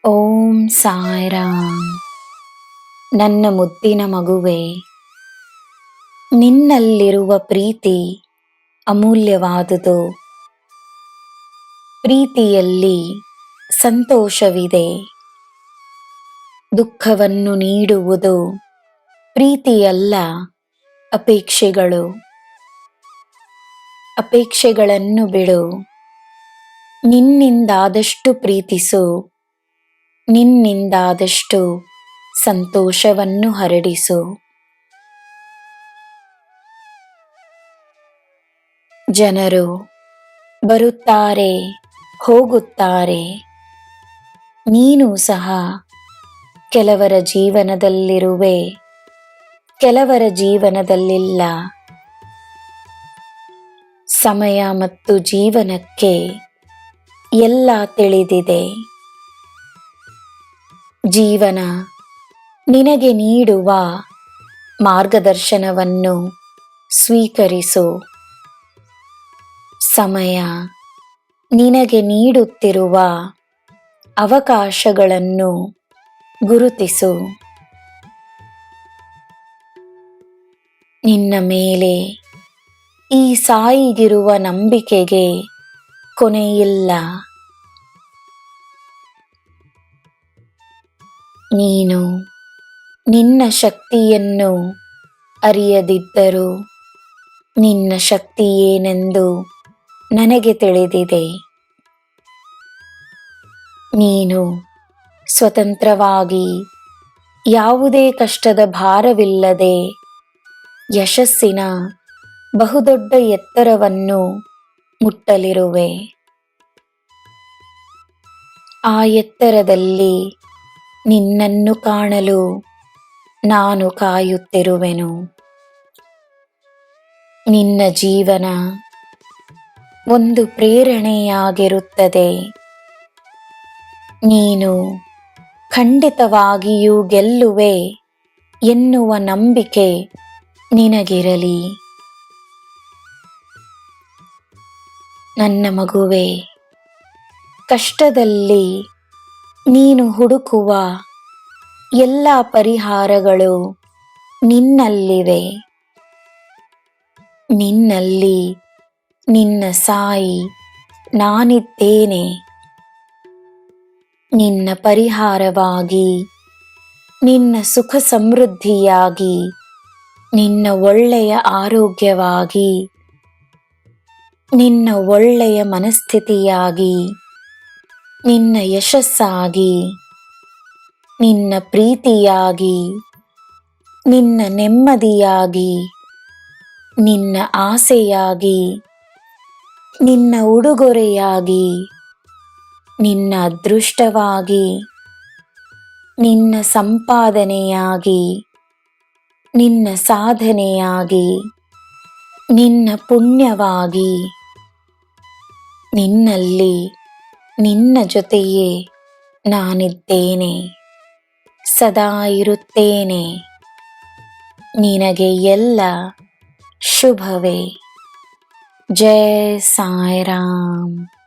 ಓಂ ಸಾಯಿರಾಮ್. ನನ್ನ ಮುದ್ದಿನ ಮಗುವೆ, ನಿನ್ನಲ್ಲಿರುವ ಪ್ರೀತಿ ಅಮೂಲ್ಯವಾದುದು. ಪ್ರೀತಿಯಲ್ಲಿ ಸಂತೋಷವಿದೆ. ದುಃಖವನ್ನು ನೀಡುವುದು ಪ್ರೀತಿಯಲ್ಲ, ಅಪೇಕ್ಷೆಗಳು. ಅಪೇಕ್ಷೆಗಳನ್ನು ಬಿಡು. ನಿನ್ನಿಂದಾದಷ್ಟು ಪ್ರೀತಿಸು. ನಿನ್ನಿಂದಾದಷ್ಟು ಸಂತೋಷವನ್ನು ಹರಡಿಸು. ಜನರು ಬರುತ್ತಾರೆ, ಹೋಗುತ್ತಾರೆ. ನೀನು ಸಹ ಕೆಲವರ ಜೀವನದಲ್ಲಿರುವೆ, ಕೆಲವರ ಜೀವನದಲ್ಲಿಲ್ಲ. ಸಮಯ ಮತ್ತು ಜೀವನಕ್ಕೆ ಎಲ್ಲ ತಿಳಿದಿದೆ. ಜೀವನ ನಿನಗೆ ನೀಡುವ ಮಾರ್ಗದರ್ಶನವನ್ನು ಸ್ವೀಕರಿಸು. ಸಮಯ ನಿನಗೆ ನೀಡುತ್ತಿರುವ ಅವಕಾಶಗಳನ್ನು ಗುರುತಿಸು. ನಿನ್ನ ಮೇಲೆ ಈ ಸಾಯಿಗಿರುವ ನಂಬಿಕೆಗೆ ಕೊನೆಯಿಲ್ಲ. ನೀನು ನಿನ್ನ ಶಕ್ತಿಯನ್ನು ಅರಿಯದಿದ್ದರೂ ನಿನ್ನ ಶಕ್ತಿ ಏನೆಂದು ನನಗೆ ತಿಳಿದಿದೆ. ನೀನು ಸ್ವತಂತ್ರವಾಗಿ ಯಾವುದೇ ಕಷ್ಟದ ಭಾರವಿಲ್ಲದೆ ಯಶಸ್ಸಿನ ಬಹುದೊಡ್ಡ ಎತ್ತರವನ್ನು ಮುಟ್ಟಲಿರುವೆ. ಆ ಎತ್ತರದಲ್ಲಿ ನಿನ್ನನ್ನು ಕಾಣಲು ನಾನು ಕಾಯುತ್ತಿರುವೆನು. ನಿನ್ನ ಜೀವನ ಒಂದು ಪ್ರೇರಣೆಯಾಗಿರುತ್ತದೆ. ನೀನು ಖಂಡಿತವಾಗಿಯೂ ಗೆಲ್ಲುವೆ ಎನ್ನುವ ನಂಬಿಕೆ ನಿನಗಿರಲಿ. ನನ್ನ ಮಗುವೆ, ಕಷ್ಟದಲ್ಲಿ ನೀನು ಹುಡುಕುವ ಎಲ್ಲ ಪರಿಹಾರಗಳು ನಿನ್ನಲ್ಲಿವೆ. ನಿನ್ನಲ್ಲಿ ನಿನ್ನ ಸಾಯಿ ನಾನಿದ್ದೇನೆ. ನಿನ್ನ ಪರಿಹಾರವಾಗಿ, ನಿನ್ನ ಸುಖ ಸಮೃದ್ಧಿಯಾಗಿ, ನಿನ್ನ ಒಳ್ಳೆಯ ಆರೋಗ್ಯವಾಗಿ, ನಿನ್ನ ಒಳ್ಳೆಯ ಮನಸ್ಥಿತಿಯಾಗಿ, ನಿನ್ನ ಯಶಸ್ಸಾಗಿ, ನಿನ್ನ ಪ್ರೀತಿಯಾಗಿ, ನಿನ್ನ ನೆಮ್ಮದಿಯಾಗಿ, ನಿನ್ನ ಆಸೆಯಾಗಿ, ನಿನ್ನ ಉಡುಗೊರೆಯಾಗಿ, ನಿನ್ನ ಅದೃಷ್ಟವಾಗಿ, ನಿನ್ನ ಸಂಪಾದನೆಯಾಗಿ, ನಿನ್ನ ಸಾಧನೆಯಾಗಿ, ನಿನ್ನ ಪುಣ್ಯವಾಗಿ, ನಿನ್ನಲ್ಲಿ ನಿನ್ನ ಜೊತೆಯೇ ನಾನಿದ್ದೇನೆ. ಸದಾ ಇರುತ್ತೇನೆ. ನಿನಗೆ ಎಲ್ಲ ಶುಭವೇ. ಜೈ ಸಾಯಿರಾಮ್.